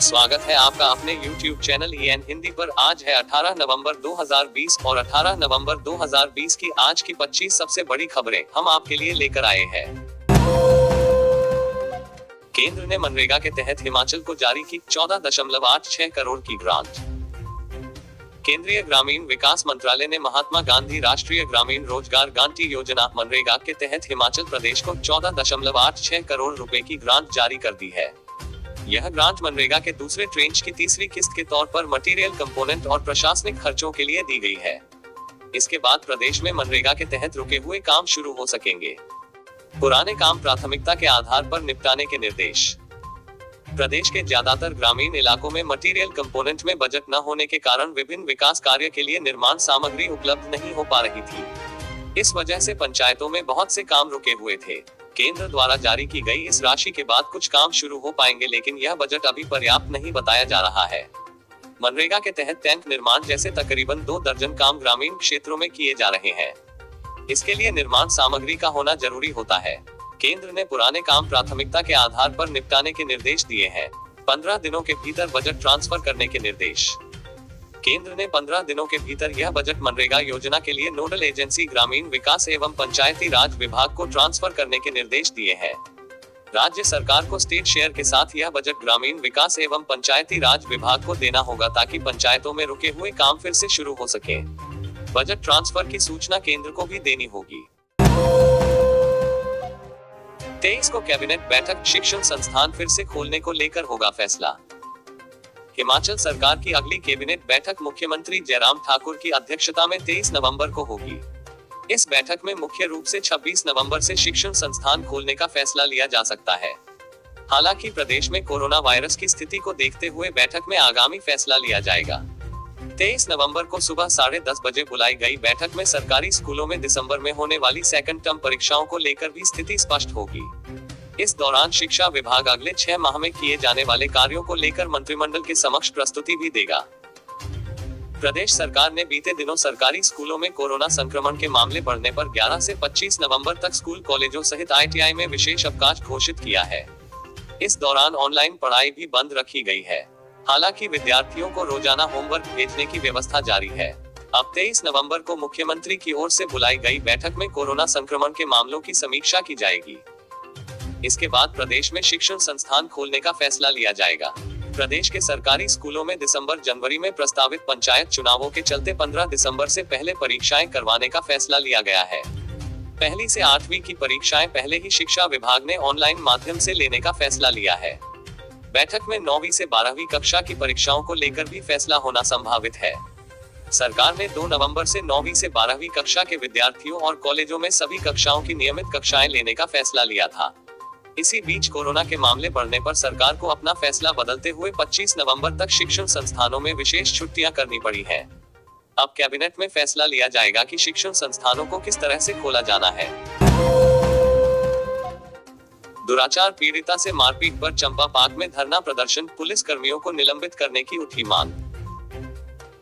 स्वागत है आपका अपने YouTube चैनल EN हिंदी पर। आज है 18 नवंबर 2020 और 18 नवंबर 2020 की आज की 25 सबसे बड़ी खबरें हम आपके लिए लेकर आए हैं। केंद्र ने मनरेगा के तहत हिमाचल को जारी की 14.86 करोड़ की ग्रांट। केंद्रीय ग्रामीण विकास मंत्रालय ने महात्मा गांधी राष्ट्रीय ग्रामीण रोजगार गारंटी योजना मनरेगा के तहत हिमाचल प्रदेश को 14.86 करोड़ रुपए की ग्रांट जारी कर दी है। यह ग्रांट मनरेगा के दूसरे ट्रेंच की तीसरी किस्त के तौर पर मटेरियल कंपोनेंट और प्रशासनिक खर्चों के लिए दी गई है। इसके बाद प्रदेश में मनरेगा के तहत रुके हुए काम शुरू हो सकेंगे। पुराने काम प्राथमिकता के आधार पर निपटाने के निर्देश। प्रदेश के ज्यादातर ग्रामीण इलाकों में मटेरियल कंपोनेंट में बजट न होने के कारण विभिन्न विकास कार्य के लिए निर्माण सामग्री उपलब्ध नहीं हो पा रही थी। इस वजह से पंचायतों में बहुत से काम रुके हुए थे। केंद्र द्वारा जारी की गई इस राशि के बाद कुछ काम शुरू हो पाएंगे, लेकिन यह बजट अभी पर्याप्त नहीं बताया जा रहा है। मनरेगा के तहत टैंक निर्माण जैसे तकरीबन 2 दर्जन काम ग्रामीण क्षेत्रों में किए जा रहे हैं। इसके लिए निर्माण सामग्री का होना जरूरी होता है। केंद्र ने पुराने काम प्राथमिकता के आधार पर निपटाने के निर्देश दिए हैं। 15 दिनों के भीतर बजट ट्रांसफर करने के निर्देश। केंद्र ने 15 दिनों के भीतर यह बजट मनरेगा योजना के लिए नोडल एजेंसी ग्रामीण विकास एवं पंचायती राज विभाग को ट्रांसफर करने के निर्देश दिए हैं। राज्य सरकार को स्टेट शेयर के साथ यह बजट ग्रामीण विकास एवं पंचायती राज विभाग को देना होगा, ताकि पंचायतों में रुके हुए काम फिर से शुरू हो सके। बजट ट्रांसफर की सूचना केंद्र को भी देनी होगी। 23 को कैबिनेट बैठक, शिक्षण संस्थान फिर से खोलने को लेकर होगा फैसला। हिमाचल सरकार की अगली कैबिनेट बैठक मुख्यमंत्री जयराम ठाकुर की अध्यक्षता में 23 नवंबर को होगी। इस बैठक में मुख्य रूप से 26 नवंबर से शिक्षण संस्थान खोलने का फैसला लिया जा सकता है। हालांकि प्रदेश में कोरोना वायरस की स्थिति को देखते हुए बैठक में आगामी फैसला लिया जाएगा। 23 नवंबर को सुबह 10:30 बजे बुलाई गई बैठक में सरकारी स्कूलों में दिसंबर में होने वाली सेकंड टर्म परीक्षाओं को लेकर भी स्थिति स्पष्ट होगी। इस दौरान शिक्षा विभाग अगले 6 माह में किए जाने वाले कार्यों को लेकर मंत्रिमंडल के समक्ष प्रस्तुति भी देगा। प्रदेश सरकार ने बीते दिनों सरकारी स्कूलों में कोरोना संक्रमण के मामले बढ़ने पर 11 से 25 नवंबर तक स्कूल कॉलेजों सहित ITI में विशेष अवकाश घोषित किया है। इस दौरान ऑनलाइन पढ़ाई भी बंद रखी गई है। हालांकि विद्यार्थियों को रोजाना होमवर्क भेजने की व्यवस्था जारी है। अब 23 नवंबर को मुख्यमंत्री की ओर से बुलाई गई बैठक में कोरोना संक्रमण के मामलों की समीक्षा की जाएगी। इसके बाद प्रदेश में शिक्षण संस्थान खोलने का फैसला लिया जाएगा। प्रदेश के सरकारी स्कूलों में दिसंबर-जनवरी में प्रस्तावित पंचायत चुनावों के चलते 15 दिसंबर से पहले परीक्षाएं करवाने का फैसला लिया गया है। पहली से 8वीं की परीक्षाएं पहले ही शिक्षा विभाग ने ऑनलाइन माध्यम से लेने का फैसला लिया है। बैठक में 9वीं से 12वीं कक्षा की परीक्षाओं को लेकर भी फैसला होना संभावित है। सरकार ने 2 नवंबर से 9वीं से 12वीं कक्षा के विद्यार्थियों और कॉलेजों में सभी कक्षाओं की नियमित कक्षाएं लेने का फैसला लिया था। इसी बीच कोरोना के मामले बढ़ने पर सरकार को अपना फैसला बदलते हुए 25 नवंबर तक शिक्षण संस्थानों में विशेष छुट्टियां करनी पड़ी हैं। अब कैबिनेट में फैसला लिया जाएगा कि शिक्षण संस्थानों को किस तरह से खोला जाना है। दुराचार पीड़िता से मारपीट पर चंपा पार्क में धरना प्रदर्शन, पुलिस कर्मियों को निलंबित करने की उठी मांग।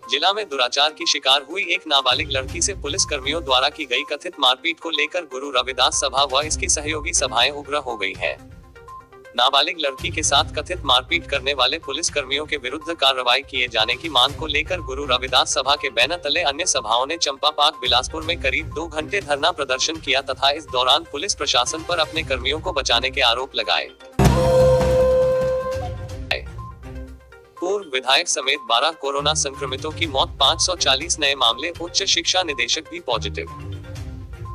जिला में दुराचार की शिकार हुई एक नाबालिग लड़की से पुलिस कर्मियों द्वारा की गई कथित मारपीट को लेकर गुरु रविदास सभा व इसकी सहयोगी सभाएं उग्र हो गई हैं। नाबालिग लड़की के साथ कथित मारपीट करने वाले पुलिस कर्मियों के विरुद्ध कार्रवाई किए जाने की मांग को लेकर गुरु रविदास सभा के बैनर तले अन्य सभाओं ने चंपा पार्क बिलासपुर में करीब 2 घंटे धरना प्रदर्शन किया तथा इस दौरान पुलिस प्रशासन पर अपने कर्मियों को बचाने के आरोप लगाए। पूर्व विधायक समेत 12 कोरोना संक्रमितों की मौत, 540 नए मामले, उच्च शिक्षा निदेशक भी पॉजिटिव।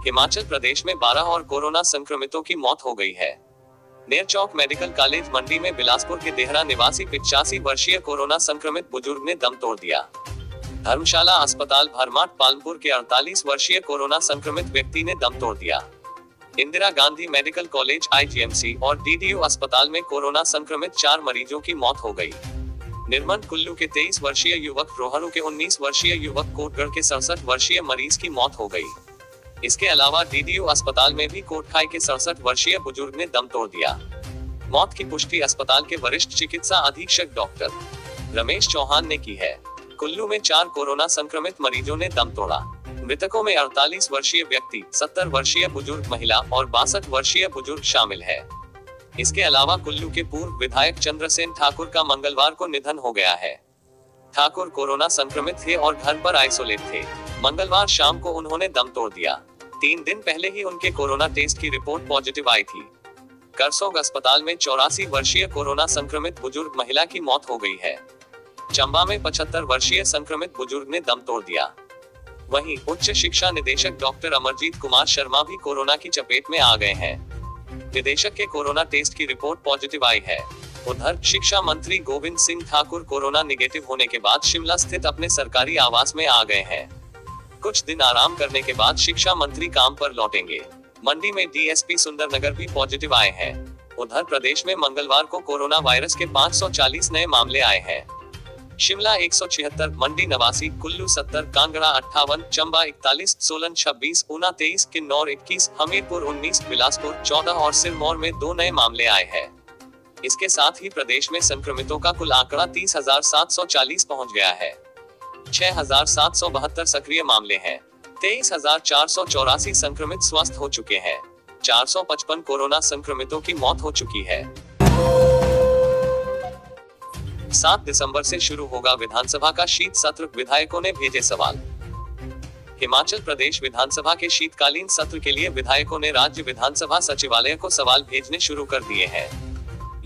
हिमाचल प्रदेश में 12 और कोरोना संक्रमितों की मौत हो गई है। नेरचौक मेडिकल कॉलेज मंडी में बिलासपुर के देहरा निवासी 85 वर्षीय कोरोना संक्रमित बुजुर्ग ने दम तोड़ दिया। धर्मशाला अस्पताल भरमाट पालमपुर के 48 वर्षीय कोरोना संक्रमित व्यक्ति ने दम तोड़ दिया। Indira Gandhi medical college IGMC और DDU अस्पताल में कोरोना संक्रमित 4 मरीजों की मौत हो गई। निर्मल कुल्लू के 23 वर्षीय युवक, रोहरू के 19 वर्षीय युवक, कोटगढ़ के 67 वर्षीय मरीज की मौत हो गई। इसके अलावा DDU अस्पताल में भी कोटखाई के 67 वर्षीय बुजुर्ग ने दम तोड़ दिया। मौत की पुष्टि अस्पताल के वरिष्ठ चिकित्सा अधीक्षक डॉक्टर रमेश चौहान ने की है। कुल्लू में 4 कोरोना संक्रमित मरीजों ने दम तोड़ा। मृतकों में 48 वर्षीय व्यक्ति, 70 वर्षीय बुजुर्ग महिला और 62 वर्षीय बुजुर्ग शामिल है। इसके अलावा कुल्लू के पूर्व विधायक चंद्रसेन ठाकुर का मंगलवार को निधन हो गया है। ठाकुर कोरोना संक्रमित थे और घर पर आइसोलेट थे। मंगलवार शाम को उन्होंने दम तोड़ दिया। 3 दिन पहले ही उनके कोरोना टेस्ट की रिपोर्ट पॉजिटिव आई थी। करसोग अस्पताल में 84 वर्षीय कोरोना संक्रमित बुजुर्ग महिला की मौत हो गई है। चंबा में 75 वर्षीय संक्रमित बुजुर्ग ने दम तोड़ दिया। वहीं उच्च शिक्षा निदेशक डॉक्टर अमरजीत कुमार शर्मा भी कोरोना की चपेट में आ गए हैं। निदेशक के कोरोना टेस्ट की रिपोर्ट पॉजिटिव आई है। उधर शिक्षा मंत्री गोविंद सिंह ठाकुर कोरोना निगेटिव होने के बाद शिमला स्थित अपने सरकारी आवास में आ गए हैं। कुछ दिन आराम करने के बाद शिक्षा मंत्री काम पर लौटेंगे। मंडी में डीएसपी सुंदरनगर भी पॉजिटिव आए हैं। उधर प्रदेश में मंगलवार को कोरोना वायरस के 540 नए मामले आए हैं। शिमला 176, मंडी 89, कुल्लू 70, कांगड़ा 58, चंबा 41, सोलन 26, ऊना 23, किन्नौर 21, हमीरपुर 19, बिलासपुर 14 और सिरमौर में 2 नए मामले आए हैं। इसके साथ ही प्रदेश में संक्रमितों का कुल आंकड़ा 30,740 पहुंच गया है। 6,772 सक्रिय मामले हैं। 23,484 संक्रमित स्वस्थ हो चुके हैं। 455 कोरोना संक्रमितों की मौत हो चुकी है। 7 दिसंबर से शुरू होगा विधानसभा का शीत सत्र, विधायकों ने भेजे सवाल। हिमाचल प्रदेश विधानसभा के शीतकालीन सत्र के लिए विधायकों ने राज्य विधानसभा सचिवालय को सवाल भेजने शुरू कर दिए हैं।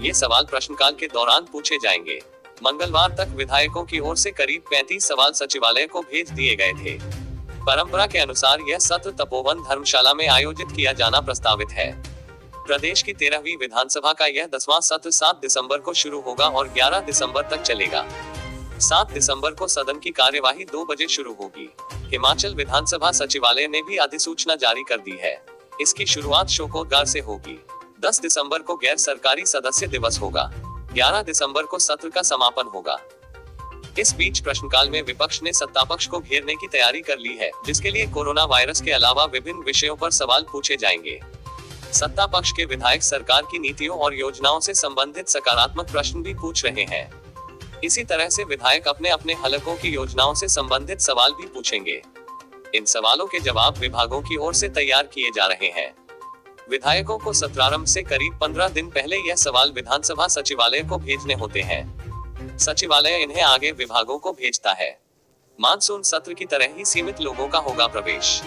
ये सवाल प्रश्नकाल के दौरान पूछे जाएंगे। मंगलवार तक विधायकों की ओर से करीब 35 सवाल सचिवालय को भेज दिए गए थे। परंपरा के अनुसार यह सत्र तपोवन धर्मशाला में आयोजित किया जाना प्रस्तावित है। प्रदेश की 13वीं विधानसभा का यह 10वां सत्र 7 दिसंबर को शुरू होगा और 11 दिसंबर तक चलेगा। 7 दिसंबर को सदन की कार्यवाही 2 बजे शुरू होगी। हिमाचल विधानसभा सचिवालय ने भी अधिसूचना जारी कर दी है। इसकी शुरुआत शोकोदगार से होगी। 10 दिसंबर को गैर सरकारी सदस्य दिवस होगा। 11 दिसंबर को सत्र का समापन होगा। इस बीच प्रश्नकाल में विपक्ष ने सत्तापक्ष को घेरने की तैयारी कर ली है, जिसके लिए कोरोना वायरस के अलावा विभिन्न विषयों पर सवाल पूछे जाएंगे। सत्ता पक्ष के विधायक सरकार की नीतियों और योजनाओं से संबंधित सकारात्मक प्रश्न भी पूछ रहे हैं। इसी तरह से विधायक अपने अपने हलकों की योजनाओं से संबंधित सवाल भी पूछेंगे। इन सवालों के जवाब विभागों की ओर से तैयार किए जा रहे हैं। विधायकों को सत्रारंभ से करीब 15 दिन पहले यह सवाल विधानसभा सचिवालय को भेजने होते हैं। सचिवालय इन्हें आगे विभागों को भेजता है। मानसून सत्र की तरह ही सीमित लोगों का होगा प्रवेश।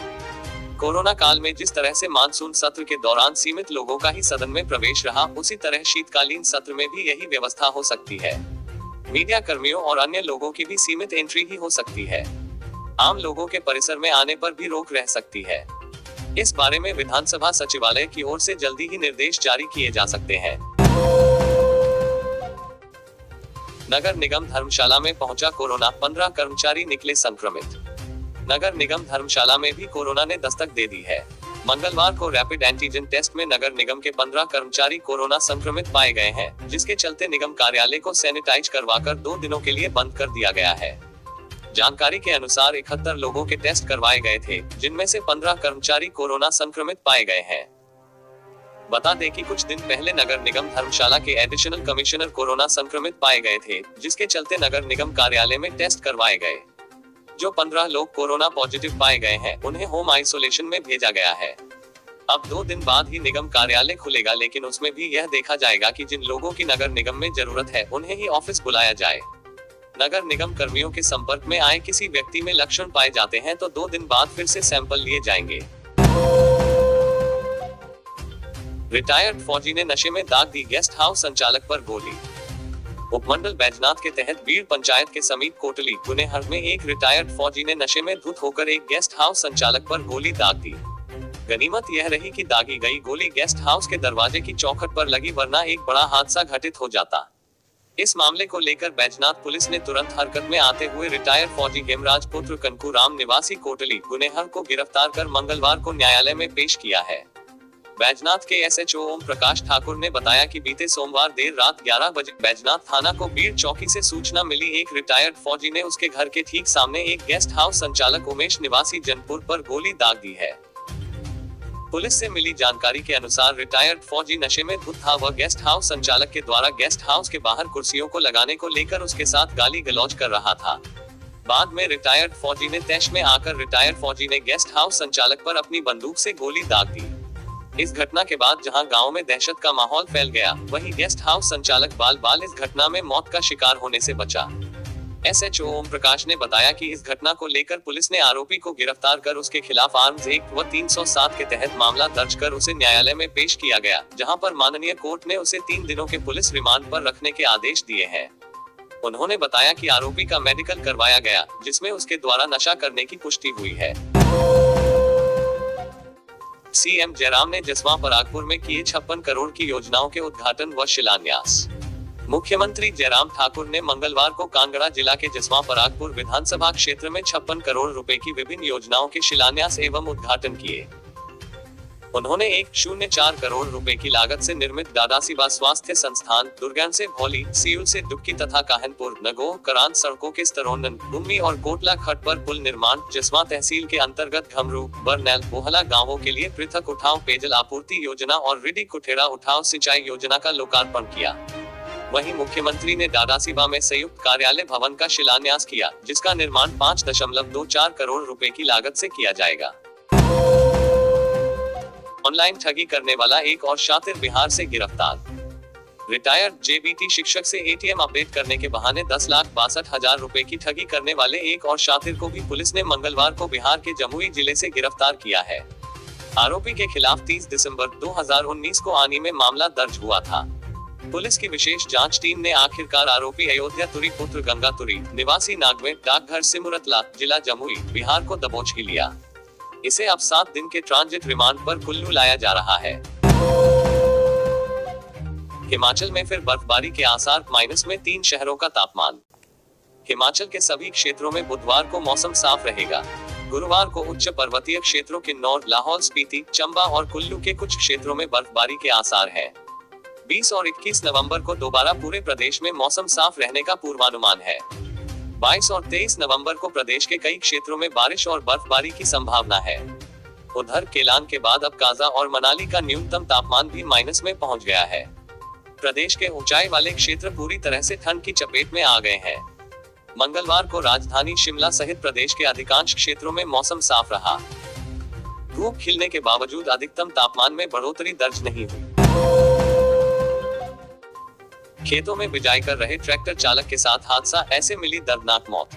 कोरोना काल में जिस तरह से मानसून सत्र के दौरान सीमित लोगों का ही सदन में प्रवेश रहा, उसी तरह शीतकालीन सत्र में भी यही व्यवस्था हो सकती है। मीडिया कर्मियों और अन्य लोगों की भी सीमित एंट्री ही हो सकती है। आम लोगों के परिसर में आने पर भी रोक रह सकती है। इस बारे में विधानसभा सचिवालय की ओर से जल्दी ही निर्देश जारी किए जा सकते हैं। नगर निगम धर्मशाला में पहुंचा कोरोना, 15 कर्मचारी निकले संक्रमित। नगर निगम धर्मशाला में भी कोरोना ने दस्तक दे दी है। मंगलवार को रैपिड एंटीजन टेस्ट में नगर निगम के 15 कर्मचारी कोरोना संक्रमित पाए गए हैं, जिसके चलते निगम कार्यालय को सैनिटाइज करवाकर 2 दिनों के लिए बंद कर दिया गया है। जानकारी के अनुसार 71 लोगों के टेस्ट करवाए गए थे, जिनमें से 15 कर्मचारी कोरोना संक्रमित पाए गए हैं। बता दें कि कुछ दिन पहले नगर निगम धर्मशाला के एडिशनल कमिश्नर कोरोना संक्रमित पाए गए थे, जिसके चलते नगर निगम कार्यालय में टेस्ट करवाए गए। जो 15 लोग कोरोना पॉजिटिव पाए गए हैं, उन्हें होम आइसोलेशन में भेजा गया है। अब 2 दिन बाद ही निगम कार्यालय खुलेगा, लेकिन उसमें भी यह देखा जाएगा कि जिन लोगों की नगर निगम में जरूरत है, उन्हें ही ऑफिस बुलाया जाए। नगर निगम कर्मियों के संपर्क में आए किसी व्यक्ति में लक्षण पाए जाते हैं तो 2 दिन बाद फिर से सैंपल लिए जाएंगे। रिटायर्ड फौजी ने नशे में दाग दी, गेस्ट हाउस संचालक पर गोली। उपमंडल बैजनाथ के तहत बीड़ पंचायत के समीप कोटली गुनेहर में एक रिटायर्ड फौजी ने नशे में धुत होकर एक गेस्ट हाउस संचालक पर गोली दाग दी। गनीमत यह रही कि दागी गई गोली गेस्ट हाउस के दरवाजे की चौखट पर लगी, वरना एक बड़ा हादसा घटित हो जाता। इस मामले को लेकर बैजनाथ पुलिस ने तुरंत हरकत में आते हुए रिटायर्ड फौजी हेमराज पुत्र कनकूराम निवासी कोटली गुनेहर को गिरफ्तार कर मंगलवार को न्यायालय में पेश किया है। बैजनाथ के एसएचओ ओम प्रकाश ठाकुर ने बताया कि बीते सोमवार देर रात 11 बजे बैजनाथ थाना को बीड़ चौकी से सूचना मिली, एक रिटायर्ड फौजी ने उसके घर के ठीक सामने एक गेस्ट हाउस संचालक उमेश निवासी जनपुर पर गोली दाग दी है। पुलिस से मिली जानकारी के अनुसार रिटायर्ड फौजी नशे में धुत था। वह गेस्ट हाउस संचालक के द्वारा गेस्ट हाउस के बाहर कुर्सियों को लगाने को लेकर उसके साथ गाली गलौज कर रहा था। बाद में रिटायर्ड फौजी ने तैश में आकर रिटायर्ड फौजी ने गेस्ट हाउस संचालक पर अपनी बंदूक से गोली दाग दी। इस घटना के बाद जहां गांव में दहशत का माहौल फैल गया, वहीं गेस्ट हाउस संचालक बाल इस घटना में मौत का शिकार होने से बचा। SHO ओम प्रकाश ने बताया कि इस घटना को लेकर पुलिस ने आरोपी को गिरफ्तार कर उसके खिलाफ आर्म्स एक्ट व 307 के तहत मामला दर्ज कर उसे न्यायालय में पेश किया गया, जहां पर माननीय कोर्ट ने उसे 3 दिनों के पुलिस रिमांड पर रखने के आदेश दिए हैं। उन्होंने बताया कि आरोपी का मेडिकल करवाया गया, जिसमें उसके द्वारा नशा करने की पुष्टि हुई है। CM जयराम ने जसवां परागपुर में किए 56 करोड़ की योजनाओं के उद्घाटन व शिलान्यास। मुख्यमंत्री जयराम ठाकुर ने मंगलवार को कांगड़ा जिला के जसवां परागपुर विधानसभा क्षेत्र में 56 करोड़ रुपए की विभिन्न योजनाओं के शिलान्यास एवं उद्घाटन किए। उन्होंने 104 करोड़ रुपए की लागत से निर्मित दादासीबा स्वास्थ्य संस्थान, दुर्गान से भौली, सियूल से डुक्की तथा काहनपुर, नगोह, करान सड़कों के स्तरोन्नयन, गुम्मी और कोटला खट पर पुल निर्माण, जसवां तहसील के अंतर्गत घमरू, बरनैल, बोहला गांवों के लिए पृथक उठाव पेयजल आपूर्ति योजना और रिडी कुठेड़ा उठाव सिंचाई योजना का लोकार्पण किया। वहीं मुख्यमंत्री ने दादासीबा में संयुक्त कार्यालय भवन का शिलान्यास किया, जिसका निर्माण 5.24 करोड़ रुपए की लागत से किया जाएगा। ऑनलाइन ठगी करने वाला एक और शातिर बिहार से गिरफ्तार। रिटायर्ड JBT शिक्षक से ATM अपडेट करने के बहाने 10,62,000 रुपए की ठगी करने वाले एक और शातिर को भी पुलिस ने मंगलवार को बिहार के जमुई जिले से गिरफ्तार किया है। आरोपी के खिलाफ 30 दिसंबर 2019 को आनी में मामला दर्ज हुआ था। पुलिस की विशेष जांच टीम ने आखिरकार आरोपी अयोध्या तुरी पुत्र गंगा तुरी, निवासी नागवे, डाकघर सिमुरतला, जिला जमुई, बिहार को दबोच ही लिया। इसे अब 7 दिन के ट्रांजिट रिमांड पर कुल्लू लाया जा रहा है। हिमाचल में फिर बर्फबारी के आसार, माइनस में 3 शहरों का तापमान। हिमाचल के सभी क्षेत्रों में बुधवार को मौसम साफ रहेगा। गुरुवार को उच्च पर्वतीय क्षेत्रों के किन्नौर, लाहौल स्पीति, चंबा और कुल्लू के कुछ क्षेत्रों में बर्फबारी के आसार है। 20 और 21 नवंबर को दोबारा पूरे प्रदेश में मौसम साफ रहने का पूर्वानुमान है। 22 और 23 नवंबर को प्रदेश के कई क्षेत्रों में बारिश और बर्फबारी की संभावना है। उधर केलांग के बाद अब काजा और मनाली का न्यूनतम तापमान भी माइनस में पहुंच गया है। प्रदेश के ऊंचाई वाले क्षेत्र पूरी तरह से ठंड की चपेट में आ गए हैं। मंगलवार को राजधानी शिमला सहित प्रदेश के अधिकांश क्षेत्रों में मौसम साफ रहा। धूप खिलने के बावजूद अधिकतम तापमान में बढ़ोतरी दर्ज नहीं हुई। खेतों में बिजाई कर रहे ट्रैक्टर चालक के साथ हादसा, ऐसे मिली दर्दनाक मौत।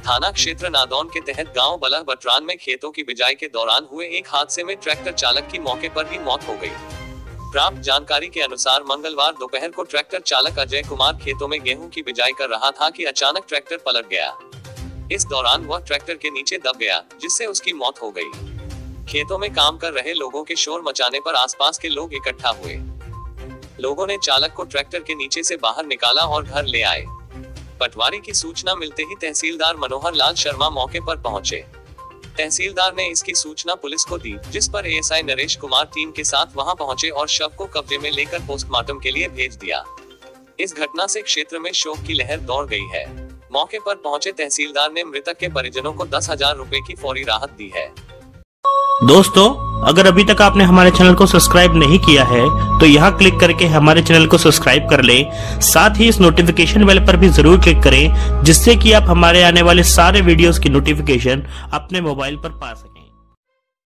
थाना क्षेत्र नादौन के तहत गांव बलह बटरान में खेतों की बिजाई के दौरान हुए एक हादसे में ट्रैक्टर चालक की मौके पर ही मौत हो गई। प्राप्त जानकारी के अनुसार मंगलवार दोपहर को ट्रैक्टर चालक अजय कुमार खेतों में गेहूं की बिजाई कर रहा था कि अचानक ट्रैक्टर पलट गया। इस दौरान वह ट्रैक्टर के नीचे दब गया, जिससे उसकी मौत हो गई। खेतों में काम कर रहे लोगों के शोर मचाने पर आसपास के लोग इकट्ठा हुए। लोगों ने चालक को ट्रैक्टर के नीचे से बाहर निकाला और घर ले आए। पटवारी की सूचना मिलते ही तहसीलदार मनोहर लाल शर्मा मौके पर पहुंचे। तहसीलदार ने इसकी सूचना पुलिस को दी, जिस पर ASI नरेश कुमार टीम के साथ वहां पहुंचे और शव को कब्जे में लेकर पोस्टमार्टम के लिए भेज दिया। इस घटना से क्षेत्र में शोक की लहर दौड़ गई है। मौके पर पहुंचे तहसीलदार ने मृतक के परिजनों को 10,000 रुपए की फौरी राहत दी है। दोस्तों, अगर अभी तक आपने हमारे चैनल को सब्सक्राइब नहीं किया है तो यहाँ क्लिक करके हमारे चैनल को सब्सक्राइब कर लें। साथ ही इस नोटिफिकेशन बेल पर भी जरूर क्लिक करें, जिससे कि आप हमारे आने वाले सारे वीडियोस की नोटिफिकेशन अपने मोबाइल पर पा सकें।